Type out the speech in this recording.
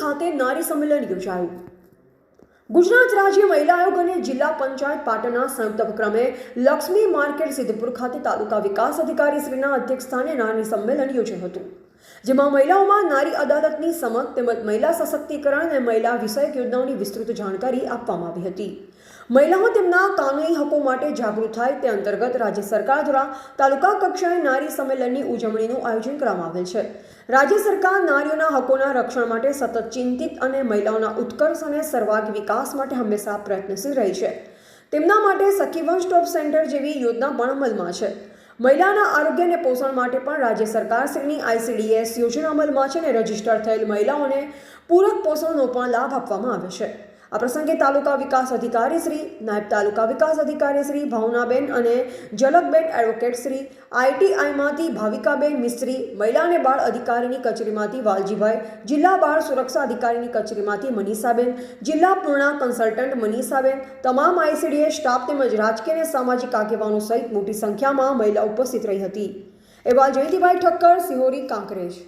ખાતે નારી સંમેલન યોજાયું। ગુજરાત રાજ્ય મહિલા આયોગ અને જિલ્લા પંચાયત પાટણના સંયુક્ત ઉપક્રમે લક્ષ્મી માર્કેટ સિદ્ધપુર ખાતે તાલુકા વિકાસ અધિકારી શ્રીના અધ્યક્ષસ્થાને નારી સંમેલન યોજાયું હતું, જેમાં મહિલાઓમાં નારી અદાલતની સમજ તેમજ મહિલા સશક્તિકરણ અને મહિલા વિષયક યોજનાઓની વિસ્તૃત જાણકારી આપવામાં આવી હતી। મહિલાઓ તેમના કાનૂની હકો માટે જાગૃત થાય તે અંતર્ગત રાજ્ય સરકાર દ્વારા તાલુકા કક્ષાએ નારી સંમેલનની ઉજવણીનું આયોજન કરવામાં આવેલ છે। રાજ્ય સરકાર નારીઓના હકોના રક્ષણ માટે સતત ચિંતિત અને મહિલાઓના ઉત્કર્ષ અને સર્વાંગી વિકાસ માટે હંમેશા પ્રયત્નશીલ રહી છે। તેમના માટે સખી વન સ્ટોપ સેન્ટર જેવી યોજના પણ અમલમાં છે। મહિલાના આરોગ્ય અને પોષણ માટે પણ રાજ્ય સરકારશ્રીની ICDS યોજના અમલમાં છે અને રજીસ્ટર થયેલ મહિલાઓને પૂરક પોષણનો પણ લાભ આપવામાં આવે છે। આ પ્રસંગે તાલુકા વિકાસ અધિકારી શ્રી, નાયબ તાલુકા વિકાસ અધિકારી શ્રી ભાવનાબેન અને ઝલકબેન એડવોકેટ શ્રી, ITIમાંથી ભાવિકાબેન મિસ્ત્રી, મહિલા અને બાળ અધિકારીની કચેરીમાંથી વાલજીભાઈ, જિલ્લા બાળ સુરક્ષા અધિકારીની કચેરીમાંથી મનીષાબેન, જિલ્લા પૂર્ણા કન્સલ્ટન્ટ મનીષાબેન, તમામ ICDS સ્ટાફ તેમજ રાજકીય અને સામાજિક આગેવાનો સહિત મોટી સંખ્યામાં મહિલા ઉપસ્થિત રહી હતી। એવા જયંતિભાઈ ઠક્કર, સિહોરી, કાંકરેજ।